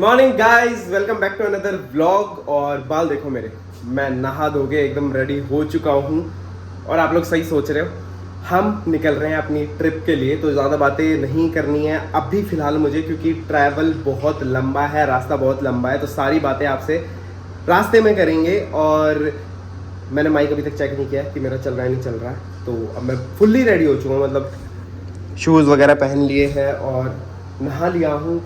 Morning guys, welcome back to another vlog. और बाल देखो मेरे, मैं नहा धो के एकदम रेडी हो चुका हूँ। और आप लोग सही सोच रहे हो, हम निकल रहे हैं अपनी ट्रिप के लिए। तो ज़्यादा बातें नहीं करनी है अभी फ़िलहाल मुझे, क्योंकि ट्रैवल बहुत लंबा है, रास्ता बहुत लंबा है। तो सारी बातें आपसे रास्ते में करेंगे। और मैंने माइक अभी तक चेक नहीं किया कि मेरा चल रहा है नहीं चल रहा है। तो अब मैं फुल्ली रेडी हो चुका हूँ, मतलब शूज़ वगैरह पहन लिए हैं और नहा लिया हूँ,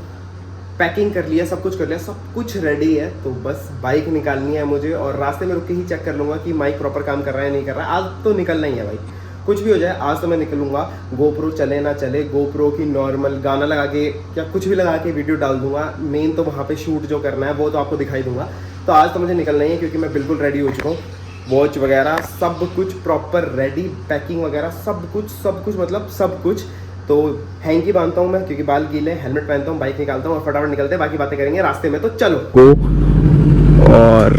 पैकिंग कर लिया, सब कुछ कर लिया, सब कुछ रेडी है। तो बस बाइक निकालनी है मुझे और रास्ते में रुक के ही चेक कर लूँगा कि माइक प्रॉपर काम कर रहा है नहीं कर रहा है। आज तो निकलना ही है भाई, कुछ भी हो जाए आज तो मैं निकलूँगा। गोप्रो चले ना चले, गोप्रो की नॉर्मल गाना लगा के या कुछ भी लगा के वीडियो डाल दूँगा। मेन तो वहाँ पे शूट जो करना है वो तो आपको दिखाई दूँगा। तो आज तो मुझे निकलना ही है, क्योंकि मैं बिल्कुल रेडी हो चुका हूँ। वॉच वगैरह सब कुछ प्रॉपर रेडी, पैकिंग वगैरह सब कुछ मतलब सब कुछ। तो हैंकी बांधता हूँ मैं, क्योंकि बाल गीले, हेलमेट पहनता हूँ, बाइक निकालता हूँ और फटाफट निकलते हैं। बाकी बातें करेंगे रास्ते में, तो चलो गो। और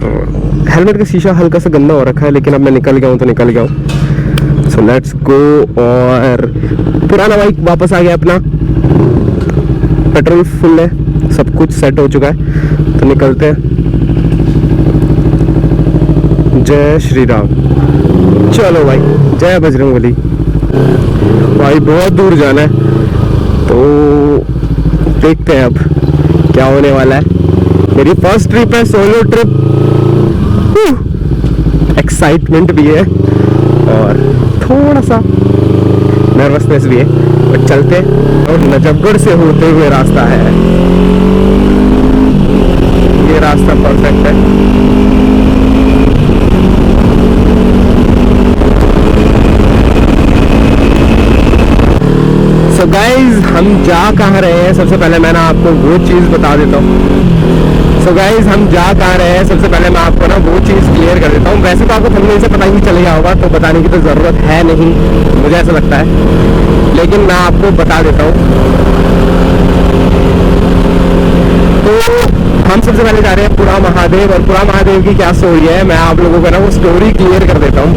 हेलमेट का शीशा हल्का सा गंदा हो रखा है, लेकिन अब मैं निकल गया हूँ तो निकल गया हूँ। So let's go. और पुराना बाइक वापस आ गया अपना, पेट्रोल फुल है, सब कुछ सेट हो चुका है। तो निकलते हैं। जय श्री राम। चलो भाई, जय बजरंगबली। भाई बहुत दूर जाना है, तो देखते हैं अब क्या होने वाला है। मेरी फर्स्ट ट्रिप है, सोलो ट्रिप। एक्साइटमेंट भी है और थोड़ा सा नर्वसनेस भी है। और चलते हैं। और नजफगढ़ से होते हुए रास्ता है, ये रास्ता परफेक्ट है। तो गाइज हम जा कहाँ रहे हैं, सबसे पहले मैं ना आपको वो चीज़ बता देता हूँ। सो गाइज हम जा कहाँ रहे हैं, सबसे पहले मैं आपको ना वो चीज़ क्लियर कर देता हूँ। वैसे तो आपको थंबनेल से पता ही चल गया होगा, तो बताने की तो ज़रूरत है नहीं, मुझे ऐसा लगता है, लेकिन मैं आपको बता देता हूँ। तो हम सबसे पहले जा रहे हैं पुरा महादेव। और पुरा महादेव की क्या स्टोरी है, मैं आप लोगों को ना वो स्टोरी क्लियर कर देता हूँ।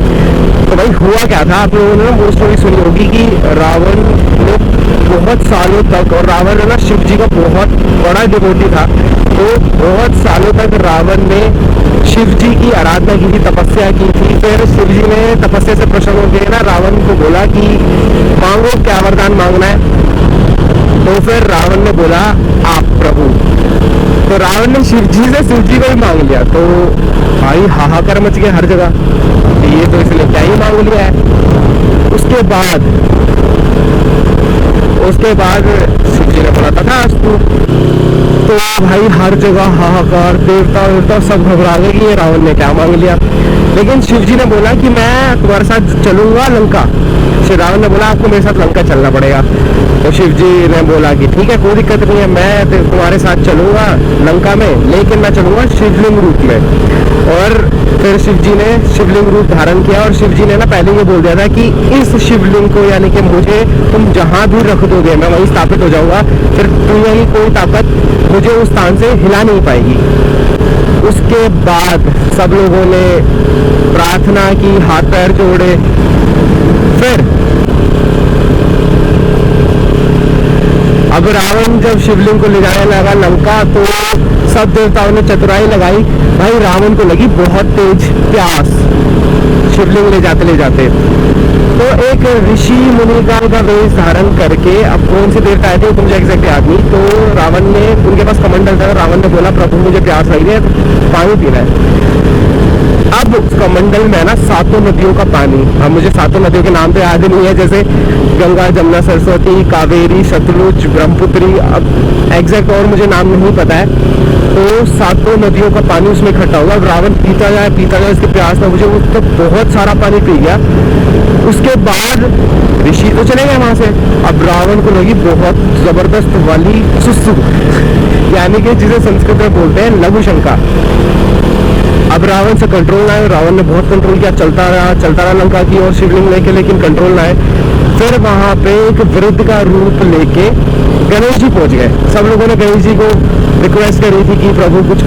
तो भाई हुआ क्या था, आप लोगों ने ना वो स्टोरी सुनी होगी कि रावण ने बहुत सालों तक, और रावण है ना शिव जी का बहुत बड़ा डिवोटी था, तो बहुत सालों तक रावण ने शिव जी की आराधना की थी, तपस्या की थी। फिर शिव जी ने तपस्या से प्रसन्न होकर ना रावण को बोला कि मांगो, क्या वरदान मांगना है। तो फिर रावण ने बोला आप प्रभु। तो रावण ने शिव जी को ही मांग लिया। तो भाई हाहाकार मच गया हर जगह, ये तो इसने क्या ही मांग लिया है। उसके बाद शिव जी ने बोला था अस्तु। तो भाई हर जगह हाहाकार, देवता सब घबरा गए कि ये रावण ने क्या मांग लिया। लेकिन शिव जी ने बोला कि मैं तुम्हारे साथ चलूंगा लंका। श्री रावण ने बोला आपको मेरे साथ लंका चलना पड़ेगा। तो शिव जी ने बोला कि ठीक है, कोई दिक्कत नहीं है, मैं तुम्हारे साथ चलूंगा लंका में, लेकिन मैं चलूंगा शिवलिंग रूप में। और फिर शिव जी ने शिवलिंग रूप धारण किया। और शिव जी ने ना पहले ये बोल दिया था कि इस शिवलिंग को, यानी कि मुझे तुम जहां भी रख दोगे मैं वहीं स्थापित हो जाऊंगा, फिर दुनिया की कोई ताकत मुझे उस स्थान से हिला नहीं पाएगी। उसके बाद सब लोगों ने प्रार्थना की, हाथ पैर जोड़े। फिर अब रावण जब शिवलिंग को ले जाने लगा लंका, तो सब देवताओं ने चतुराई लगाई। भाई रावण को लगी बहुत तेज प्यास शिवलिंग ले जाते। तो एक ऋषि मुनि का वेश धारण करके, अब कौन से देवता आए थे मुझे एग्जैक्ट याद नहीं, तो रावण ने, उनके पास कमंडल था, रावण ने बोला प्रभु मुझे प्यास लगी है, पानी पीना है। अब उस कमंडल में ना 7 नदियों का पानी, अब मुझे 7 नदियों के नाम तो याद नहीं है, जैसे गंगा, जमुना, सरस्वती, कावेरी, सतलुज, ब्रह्मपुत्री, अब एग्जैक्ट और मुझे नाम नहीं पता है। तो 7 नदियों का पानी उसमें इकट्ठा होगा। अब रावण पीता जाए, इसके प्यास में मुझे तो बहुत सारा पानी पी गया। उसके बाद ऋषि तो चले गए वहां से। अब रावण को लगी बहुत जबरदस्त वाली सुसु, यानी कि जिसे संस्कृत में बोलते हैं लघु शंका। अब रावण से कंट्रोल ना आए, रावण ने बहुत कंट्रोल किया, चलता रहा लंका की और शिवलिंग लेके, लेकिन कंट्रोल ना आए। फिर वहां पे एक वृद्ध का रूप लेके गणेश जी पहुंच गए। सब लोगों ने गणेश जी को रिक्वेस्ट करी थी कि प्रभु कुछ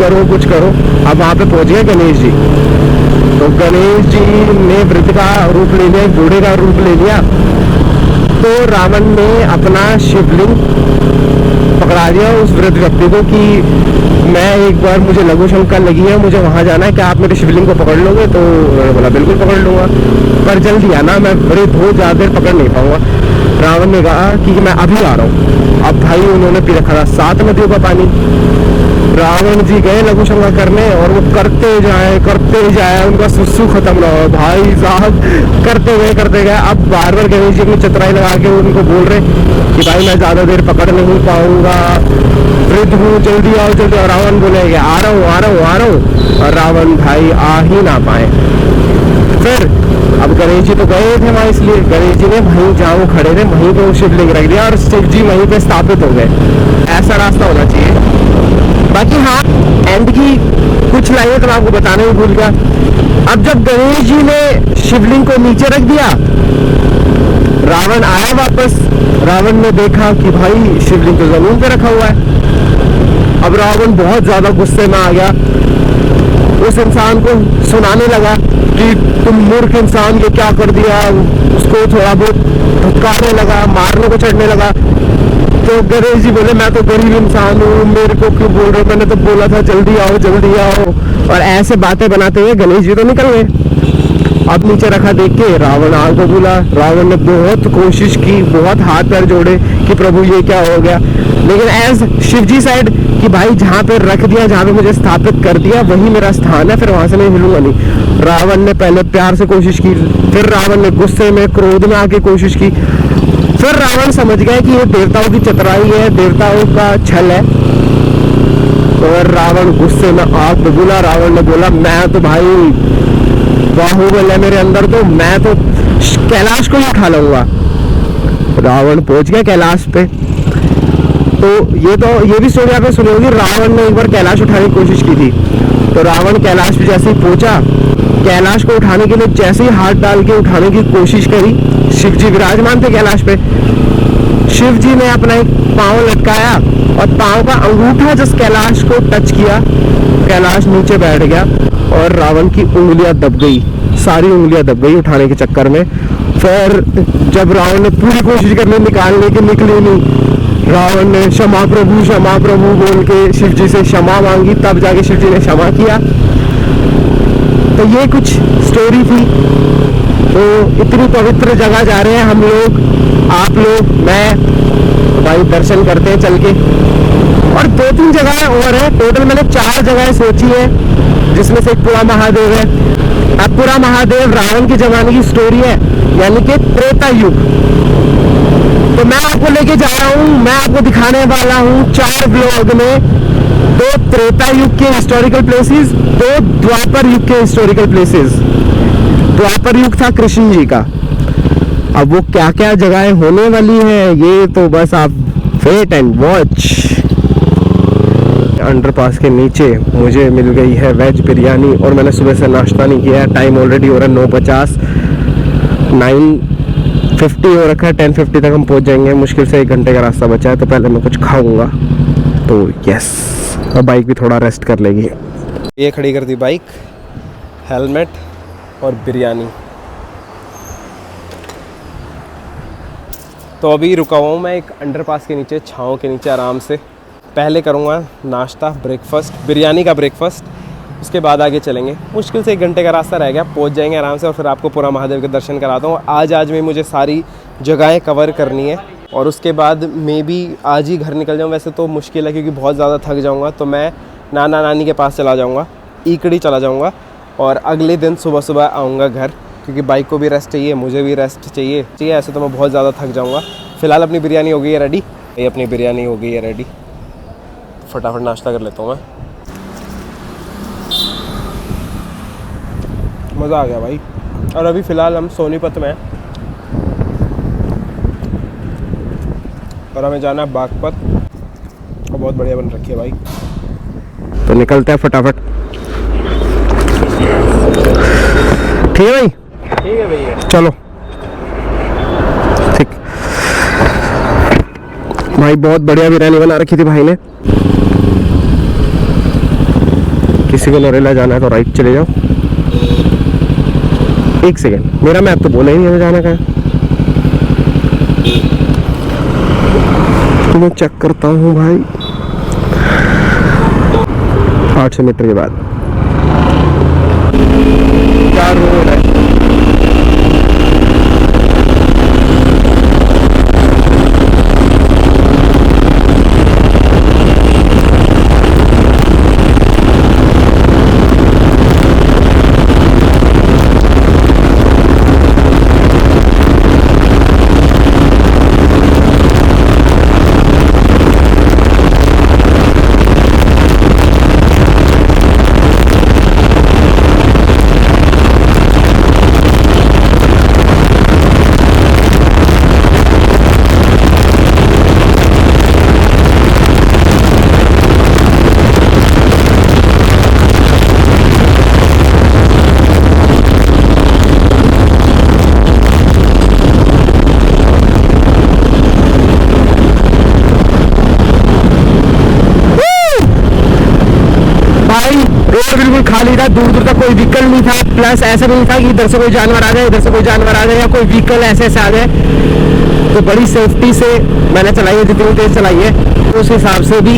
करो। अब वहां पे पहुंच गए गणेश जी। तो गणेश जी ने वृद्ध का रूप ले लिया, बूढ़े का रूप ले लिया। तो रावण ने अपना शिवलिंग पकड़ा दिया उस वृद्ध व्यक्ति को कि मैं एक बार मुझे लघु शंका लगी है, मुझे वहाँ जाना है, क्या आप मेरे शिवलिंग को पकड़ लोगे? तो उन्होंने बोला बिल्कुल पकड़ लूँगा, पर जल्दी आना, मैं वृद्ध हो ज़्यादा देर पकड़ नहीं पाऊँगा। रावण ने कहा कि मैं अभी आ रहा हूँ। अब भाई उन्होंने पी रखा था 7 नदियों का पानी। रावण जी गए लघु शंका करने और वो करते जाए, उनका सुसु खत्म ना हो भाई साहब, करते गए। अब बार बार गणेश जी अपनी चतुराई लगा के उनको बोल रहे कि भाई मैं ज़्यादा देर पकड़ नहीं पाऊंगा, वृद्ध हूँ, जल्दी आओ जल्दी आओ। रावण बोलेगा आ रहा हूँ, और रावण भाई आ ही ना पाए। फिर अब गणेश जी तो गए थे वहाँ, इसलिए गणेश जी ने वहीं जहाँ वो खड़े थे वहीं पे वो शिवलिंग रख दिया और शिव जी वहीं पे स्थापित हो गए। ऐसा रास्ता होना चाहिए। बाकी हाँ, एंड की कुछ लाइनें तो मैं आपको बताने ही भूल गया। अब जब गणेश जी ने शिवलिंग को नीचे रख दिया, रावण आया वापस। रावण ने देखा कि भाई शिवलिंग तो जमीन पे रखा हुआ है। अब रावण बहुत ज्यादा गुस्से में आ गया, उस इंसान को सुनाने लगा कि तुम मूर्ख इंसान, ये क्या कर दिया। उसको थोड़ा बहुत धुतकारने लगा, मारने को चढ़ने लगा। तो गणेश जी बोले मैं तो गरीब इंसान हूँ, मेरे को क्यों बोल रहे हो, मैंने तो बोला था जल्दी आओ। और ऐसे बातें बनाते हुए गणेश जी तो निकल गए। अब नीचे रखा देख के रावण आग बबूला। रावण ने बहुत कोशिश की, बहुत हाथ पैर जोड़े कि प्रभु ये क्या हो गया, लेकिन एज शिव जी साइड कि भाई जहाँ पे रख दिया, जहाँ पे मुझे स्थापित कर दिया वही मेरा स्थान है, फिर वहां से मैं हिलूंगा नहीं। रावण ने पहले प्यार से कोशिश की, फिर रावण ने गुस्से में क्रोध में आके कोशिश की। फिर रावण समझ गया कि ये देवताओं की चतुराई है, देवताओं का छल है, और रावण गुस्से में आग बबूला। रावण ने बोला मैं तो भाई बाहुबल है मेरे अंदर, तो मैं तो कैलाश को ही उठा लूंगा। रावण पहुंच गया कैलाश पे। तो ये भी स्टोरी आपने सुनी होगी, रावण ने एक बार कैलाश उठाने की कोशिश की थी। तो रावण कैलाश पे जैसे ही पहुंचा, कैलाश को उठाने के लिए जैसे ही हाथ डाल के उठाने की कोशिश करी, शिव जी विराजमान थे कैलाश पे। शिव जी ने अपना एक पांव लटकाया और पांव का अंगूठा जिस कैलाश को टच किया, कैलाश नीचे बैठ गया और रावण की उंगलियां दब गई, सारी उंगलियां दब गई उठाने के चक्कर में। फिर जब रावण ने पूरी कोशिश कर ली निकालने की, निकली नहीं। रावण ने क्षमा प्रभु बोल के शिव जी से क्षमा मांगी, तब जाके शिव जी ने क्षमा किया। तो ये कुछ स्टोरी थी। तो इतनी पवित्र जगह जा रहे हैं हम लोग, आप लोग, मैं, भाई दर्शन करते हैं चल के। और 2-3 जगह और है, टोटल मैंने 4 जगह सोची है, जिसमें से एक पुरा महादेव है। अब पुरा महादेव रावण के जमाने की स्टोरी है, यानी कि त्रेता युग। तो मैं आपको लेके जा रहा हूँ, मैं आपको दिखाने वाला हूँ 4 ब्लॉग में 2 त्रेता युग के हिस्टोरिकल प्लेसेस, 2 द्वापर युग के हिस्टोरिकल प्लेसेस। द्वापर युग था कृष्ण जी का, अब वो क्या क्या जगहें होने वाली है ये तो बस आप वेट एंड वॉच। अंडरपास के नीचे मुझे मिल गई है वेज बिरयानी और मैंने सुबह से नाश्ता नहीं किया है। टाइम ऑलरेडी हो रहा है 9:50, 9:50 हो रखा है। 10:50 तक हम पहुंच जाएंगे, मुश्किल से 1 घंटे का रास्ता बचा है, तो पहले मैं कुछ खाऊंगा। तो यस, और बाइक भी थोड़ा रेस्ट कर लेगी। ये खड़ी कर दी बाइक, हेलमेट और बिरयानी। तो अभी रुका हुआ हूँ मैं एक अंडरपास के नीचे, छाँव के नीचे आराम से। पहले करूँगा नाश्ता, ब्रेकफास्ट, बिरयानी का ब्रेकफास्ट, उसके बाद आगे चलेंगे। मुश्किल से 1 घंटे का रास्ता रह गया, पहुँच जाएंगे आराम से। और फिर आपको पूरा महादेव के दर्शन कराता हूँ। आज में मुझे सारी जगहें कवर करनी है और उसके बाद मे बी आज ही घर निकल जाऊँ। वैसे तो मुश्किल है क्योंकि बहुत ज़्यादा थक जाऊँगा, तो मैं नाना नानी के पास चला जाऊँगा, ईकड़ी चला जाऊँगा और अगले दिन सुबह आऊँगा घर, क्योंकि बाइक को भी रेस्ट चाहिए, मुझे भी रेस्ट चाहिए। ऐसे तो मैं बहुत ज़्यादा थक जाऊँगा। फ़िलहाल अपनी बिरयानी हो गई है रेडी, ये अपनी बिरयानी हो गई है रेडी। फटाफट नाश्ता कर लेता हूँ मैं। मज़ा आ गया भाई। और अभी फ़िलहाल हम सोनीपत में हैं और हमें जाना है बागपत, और बहुत बढ़िया बन रखी है भाई। तो निकलते हैं फटाफट। ठीक है भाई? ठीक है भैया, चलो। ठीक भाई, बहुत बढ़िया बिरयानी बना रखी थी भाई ने। किसी को नरेला जाना है तो राइट चले जाओ। 1 सेकेंड, मेरा मैप तो बोला ही नहीं हमें जाना कहाँ है। तो मैं चेक करता हूँ भाई 800 मीटर के बाद क्या रोड है। रोड बिल्कुल खाली था, दूर दूर तक कोई व्हीकल नहीं था। प्लस ऐसा नहीं था कि इधर से कोई जानवर आ जाए, इधर से कोई जानवर आ जाए या कोई व्हीकल ऐसे ऐसे आ जाए। तो बड़ी सेफ्टी से मैंने चलाई है, जितनी तेज चलाई है उस हिसाब से भी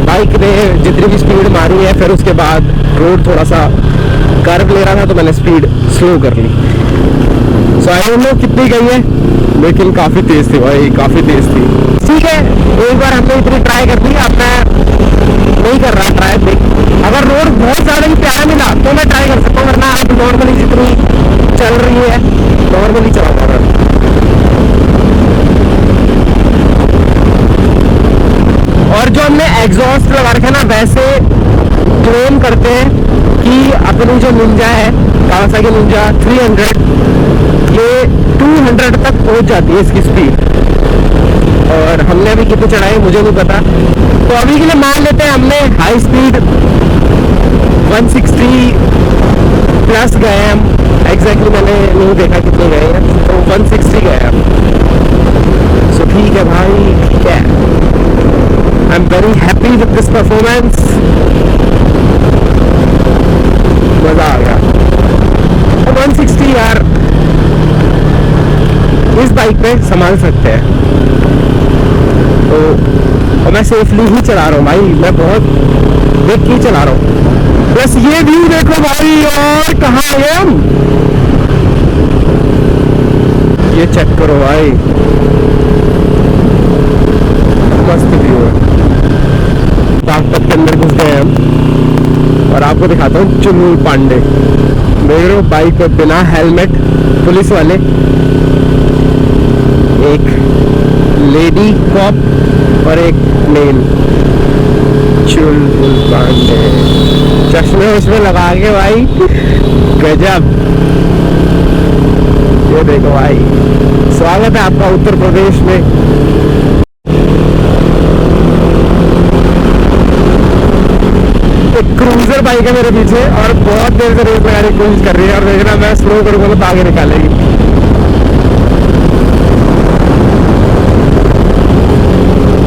बाइक ने जितनी भी स्पीड मारी है। फिर उसके बाद रोड थोड़ा सा कर्व ले रहा था तो मैंने स्पीड स्लो कर ली। सो आई डोंट नो कितनी गई है, लेकिन काफ़ी तेज़ थी भाई, काफ़ी तेज़ थी। ठीक है, एक बार हमने इतनी ट्राई कर ली, अब मैं नहीं कर रहा ट्राई। अगर रोड बहुत ज़्यादा ही प्यारा मिला तो मैं ट्राई कर सकता हूँ, वरना आप नॉर्मली जितनी चल रही है नॉर्मली चला पा रहा है। और जो हमने एग्जॉस्ट लगा रखा है ना, वैसे क्लेम करते हैं कि अपनी जो निंजा है, कावासाकी निंजा 300, ये 200 तक पहुंच जाती है इसकी स्पीड। और हमने अभी कितने चढ़ाए मुझे नहीं पता, तो अभी के लिए मान लेते हैं हमने हाई स्पीड 160 प्लस गए हैं हम। एग्जैक्टली मैंने नहीं देखा कितने गए हैं, तो 160 गए हैं हम। सो ठीक है भाई, ठीक है। I am very happy with this performance, मजा आ गया। 160 यार इस बाइक पे संभाल सकते हैं। तो और मैं सेफली ही चला रहा हूँ भाई, मैं बहुत देख के ही चला रहा हूँ। बस ये व्यू देखो भाई, और कहाँ है हम, ये चेक करो भाई, मस्त व्यू है। बागपत के अंदर घुस गए हम और आपको दिखाता हूँ चुनमुल पांडे। मेरे बाइक पे बिना हेलमेट पुलिस वाले, एक लेडी कॉप और एक मेल। चुलबुल पांडे चश्मे उसमें लगा के भाई, गजब। ये देखो भाई, स्वागत है आपका उत्तर प्रदेश में। एक क्रूजर बाइक है मेरे पीछे और बहुत देर से रेस लगाने की कोशिश कर रही है, और देखना मैं स्लो करूंगा तो आगे निकालेगी।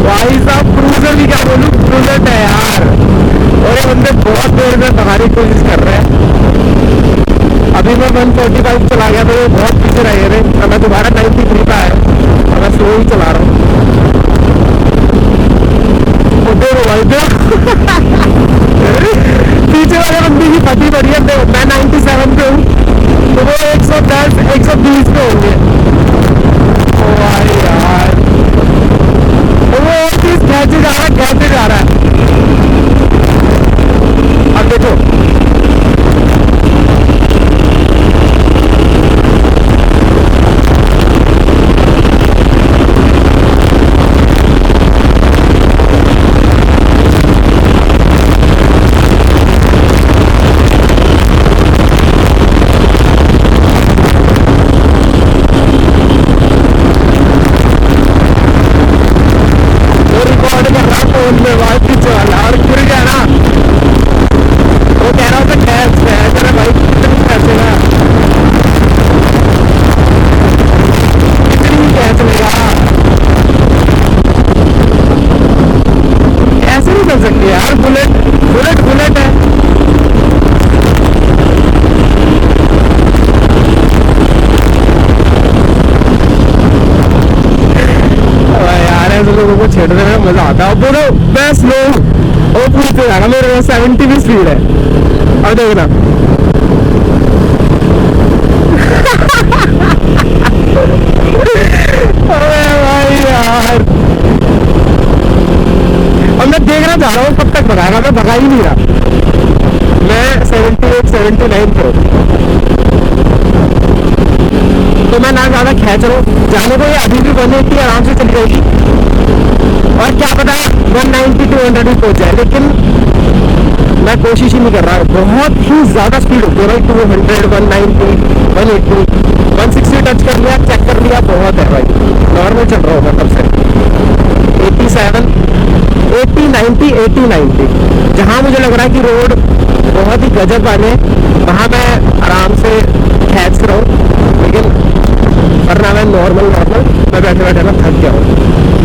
भाई साहब क्रूजर भी क्या बोलूं, क्रूजर है यार। और ये बंदे बहुत देर से भगाने की कोशिश कर रहे हैं। अभी मैं 145 चला गया तो ये बहुत पीछे रह गए थे, मैं दोबारा 93 पे आया और मैं स्लो ही चला रहा हूँ। देखो भाई पीछे वाले बंदे की फटी पड़ी है। मैं 97 पे हूँ तो वो 110 120 पे होंगे। ओ भाई यार, वो चीज कैसे जा रहा है। अब देखो को छेड़ने में मजा आता है। बोलो मैं स्लो और पूछते जाएगा, मेरे 70 की स्पीड है। अब देखना अरे भाई यार, अब मैं देखना चाह रहा हूँ कब तक भगाएगा, मैं भगा ही नहीं रहा। मैं 78 79 पे, तो मैं ना ज्यादा खींच रहा हूँ, जाने को ये अभी भी 180 आराम से चली जाएगी, और क्या पता 190 200 भी पहुंच जाए, लेकिन मैं कोशिश ही नहीं कर रहा। बहुत ही ज्यादा स्पीड होती है भाई, 200 190 180 160 टच कर लिया, चेक कर लिया, बहुत है भाई। नॉर्मल चल रहा होगा तब से 87 80 90 80 90। जहाँ मुझे लग रहा है कि रोड बहुत ही गजब वाले, वहाँ मैं आराम से खींच रहा हूँ, लेकिन वरना मैं नॉर्मल मैं बैठे बैठे ना थक गया हूँ।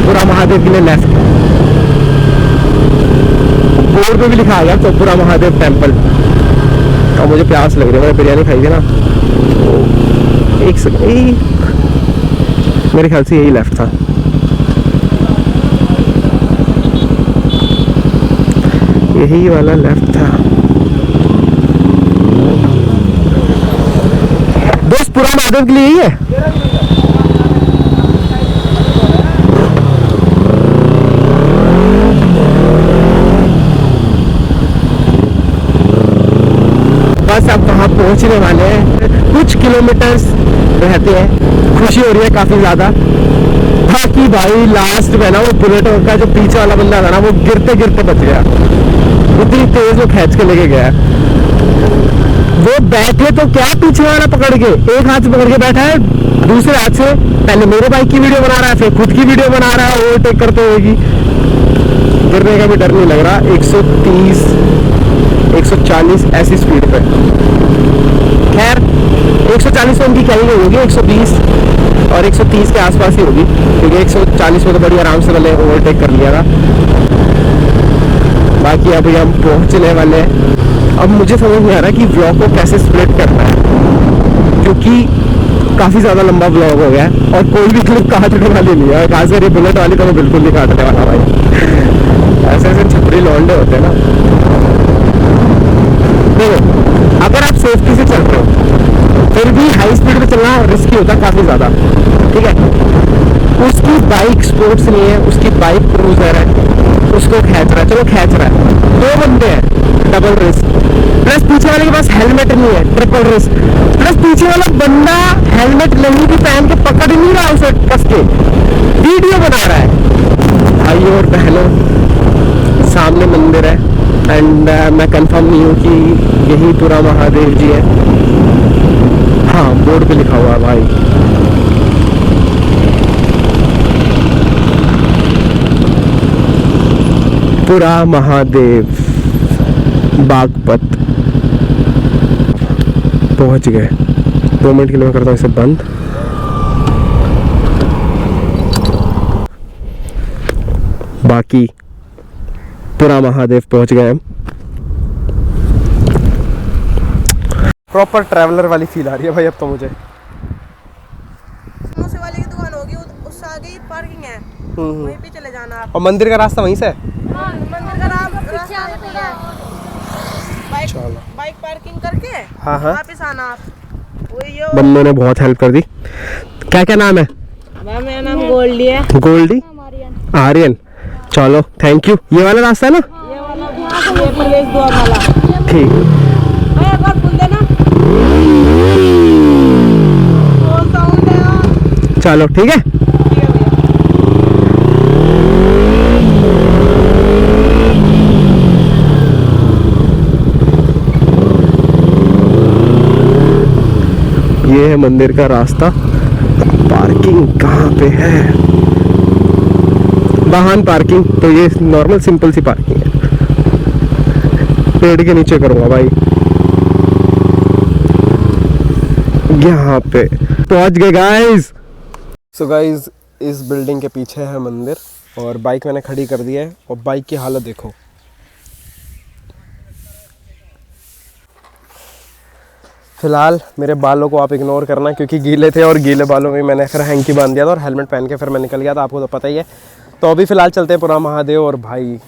पूरा महादेव के लिए लेफ्ट, बोर्ड पे भी लिखा आ गया तो पूरा महादेव टेम्पल। और मुझे प्यास लग रही है, मैंने बिरयानी खाई थी ना, तो एक सेकंड, मेरे ख्याल से यही लेफ्ट था। यही वाला लेफ्ट था दोस्त, पूरा महादेव के लिए यही है। बस अब वहाँ पहुँचने वाले हैं, कुछ किलोमीटर्स रहते हैं। खुशी हो रही है काफ़ी ज़्यादा। बाकी भाई लास्ट में ना वो बुलेट का जो पीछे वाला बंदा था ना, वो गिरते गिरते बच गया, उतनी तेज वो खींच के लेके गया। वो बैठे तो क्या, पीछे वाला पकड़ के, एक हाथ से पकड़ के बैठा है, दूसरे हाथ से पहले मेरे बाइक की वीडियो बना रहा है, फिर खुद की वीडियो बना रहा है, ओवरटेक करते हुए। गिरने का भी डर नहीं लग रहा। 130 140 ऐसी स्पीड पे, खैर 140 में उनकी क्या ही होगी, 120 और 130 के आसपास ही होगी, क्योंकि 140 में तो बड़ी आराम से मैंने ओवरटेक कर लिया था। बाकी अभी हम पहुंचने वाले हैं। अब मुझे समझ नहीं आ रहा कि व्लॉग को कैसे स्प्लिट करना है, क्योंकि काफ़ी ज़्यादा लंबा व्लॉग हो गया है और कोई भी क्लिप काटने वाली नहीं है। खासकर ये बुलेट वाली तो मैं बिल्कुल नहीं काटने वाला भाई, ऐसे ऐसे छपरी लौंडे होते हैं ना। देखो अगर आप सेफ्टी से चल रहे हो, फिर भी हाई स्पीड पे चलना रिस्की होता है काफ़ी ज़्यादा, ठीक है। उसकी बाइक स्पोर्ट्स नहीं है, उसकी बाइक क्रूजर है, उसको खींच रहा है, चलो खींच रहा है, 2 बंदे हैं, डबल रिस्क, प्लस पीछे वाले के पास हेलमेट नहीं है, ट्रिपल रिस्क, प्लस पीछे वाला बंदा हेलमेट नहीं भी पहन के पकड़ नहीं रहा उसे कस के, वीडियो बना रहा है। भाइयों और बहनों, सामने मंदिर है एंड मैं कंफर्म नहीं हूँ कि यही पूरा महादेव जी है। हाँ बोर्ड पे लिखा हुआ है भाई। पूरा महादेव बागपत पहुंच गए। 2 मिनट के लिए मैं करता हूँ इसे बंद। बाकी पूरा महादेव पहुंच गए हम। प्रॉपर ट्रैवलर वाली फील आ रही है भाई अब तो मुझे। समोसे वाले की दुकान होगी, उससे आगे ही पार्किंग है, वहीं पे चले जाना आप। और मंदिर का रास्ता वहीं से है? हाँ, मंदिर का रास्ता बाइक पार्किंग करके हाँ वापस आना आप। बंदों ने बहुत हेल्प कर दी। क्या क्या नाम है? मेरा नाम गोल्डी है। गोल्डी? आर्यन। चलो थैंक यू। ये वाला रास्ता है ना? ये वाला प्रवेश द्वार वाला। ठीक। एक बार खुल देना। साउंड है। चलो ठीक है। ये है मंदिर का रास्ता। पार्किंग कहाँ पे है? वाहन पार्किंग, तो ये नॉर्मल सिंपल सी पार्किंग है। पेड़ के नीचे करूँगा भाई। यहाँ पे पहुँच गए गाइस। सो गाइस इस बिल्डिंग के पीछे है मंदिर और बाइक मैंने खड़ी कर दी है और बाइक की हालत देखो। फिलहाल मेरे बालों को आप इग्नोर करना क्योंकि गीले थे और गीले बालों में मैंने फिर हैंकी बांध दिया था और हेलमेट पहन के फिर मैं निकल गया था, आपको तो पता ही है। तो अभी फ़िलहाल चलते हैं पुरा महादेव। और भाई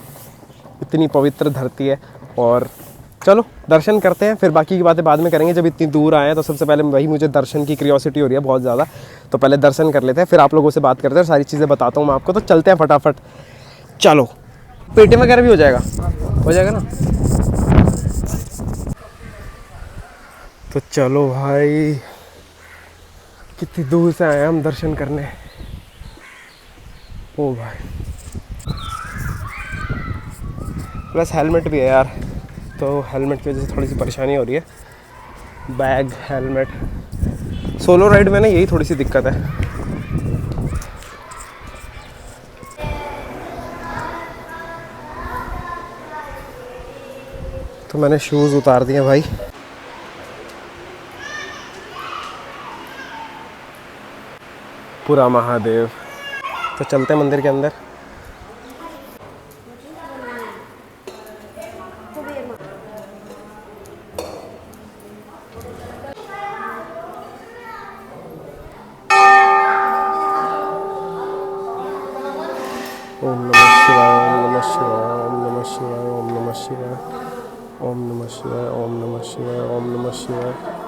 इतनी पवित्र धरती है, और चलो दर्शन करते हैं, फिर बाकी की बातें बाद में करेंगे। जब इतनी दूर आए हैं तो सबसे पहले भाई मुझे दर्शन की क्यूरियोसिटी हो रही है बहुत ज़्यादा, तो पहले दर्शन कर लेते हैं, फिर आप लोगों से बात करते हैं, सारी चीज़ें बताता हूँ मैं आपको। तो चलते हैं फटाफट, चलो। पेटीएम वगैरह भी हो जाएगा ना? तो चलो भाई, कितनी दूर से आए हैं हम दर्शन करने। ओ भाई, प्लस हेलमेट भी है यार, तो हेलमेट की वजह से थोड़ी सी परेशानी हो रही है। बैग, हेलमेट, सोलो राइड में ना यही थोड़ी सी दिक्कत है। तो मैंने शूज़ उतार दिए भाई। पुरा महादेव। तो चलते हैं मंदिर के अंदर। ओम नमः शिवाय, ओम नमः शिवाय, ओम नमः शिवाय, ओम नमः शिवाय, ओम नमः शिवाय, ओम नमः शिवाय, ओम नमः शिवाय।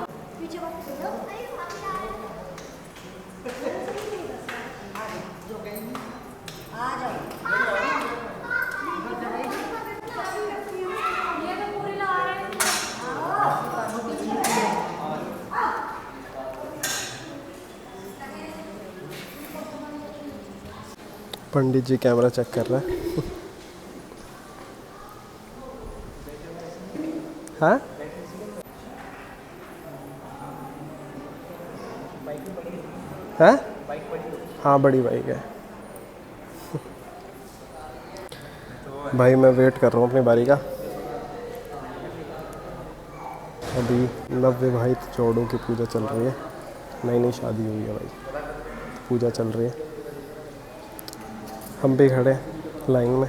पंडित जी कैमरा चेक कर रहा है। हाँ हाँ हाँ, बड़ी बाइक है भाई। मैं वेट कर रहा हूँ अपनी बारी का। अभी 90 भाई जोड़ों की पूजा चल रही है, नई नई शादी हुई है भाई, पूजा चल रही है। हम भी खड़े हैं लाइन में।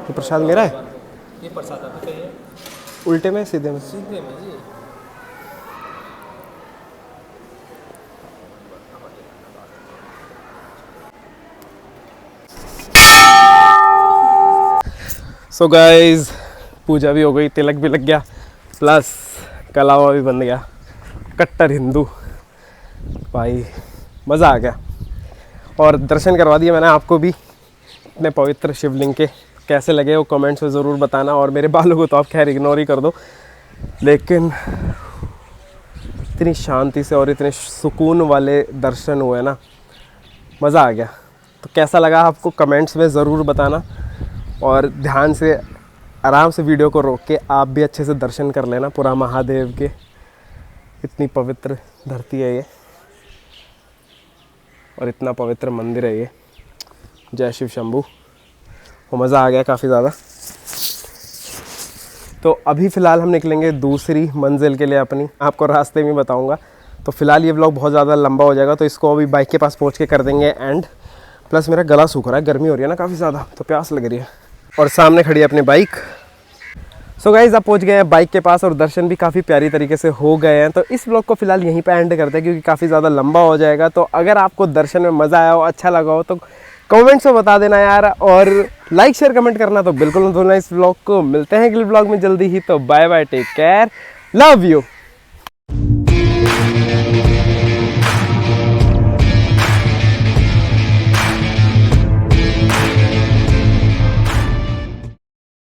ये प्रसाद मेरा है? ये प्रसाद आपका चाहिए? उल्टे में, सीधे में? सीधे में जी। सो गाइज, पूजा भी हो गई, तिलक भी लग गया, प्लस कलावा भी बन गया। कट्टर हिंदू भाई, मज़ा आ गया। और दर्शन करवा दिए मैंने आपको भी इतने पवित्र शिवलिंग के। कैसे लगे वो कमेंट्स में ज़रूर बताना। और मेरे बालों को तो आप खैर इग्नोर ही कर दो, लेकिन इतनी शांति से और इतने सुकून वाले दर्शन हुए ना, मज़ा आ गया। तो कैसा लगा आपको कमेंट्स में ज़रूर बताना। और ध्यान से आराम से वीडियो को रोक के आप भी अच्छे से दर्शन कर लेना पुरा महादेव के। इतनी पवित्र धरती है ये, और इतना पवित्र मंदिर है ये। जय शिव शंभू। वो मज़ा आ गया काफ़ी ज़्यादा। तो अभी फ़िलहाल हम निकलेंगे दूसरी मंजिल के लिए अपनी, आपको रास्ते में बताऊंगा। तो फ़िलहाल ये व्लॉग बहुत ज़्यादा लंबा हो जाएगा, तो इसको अभी बाइक के पास पहुंच के कर देंगे एंड। प्लस मेरा गला सूख रहा है, गर्मी हो रही है ना काफ़ी ज़्यादा, तो प्यास लग रही है। और सामने खड़ी है अपनी बाइक। सो गाइज़, आप पहुंच गए हैं बाइक के पास और दर्शन भी काफ़ी प्यारी तरीके से हो गए हैं। तो इस व्लॉग को फिलहाल यहीं पे एंड करते हैं, क्योंकि काफ़ी ज़्यादा लंबा हो जाएगा। तो अगर आपको दर्शन में मज़ा आया हो, अच्छा लगा हो, तो कमेंट्स में बता देना यार। और लाइक शेयर कमेंट करना तो बिल्कुल मत भूलना इस व्लॉग को। मिलते हैं अगले व्लॉग में जल्दी ही। तो bye bye, take care, love you.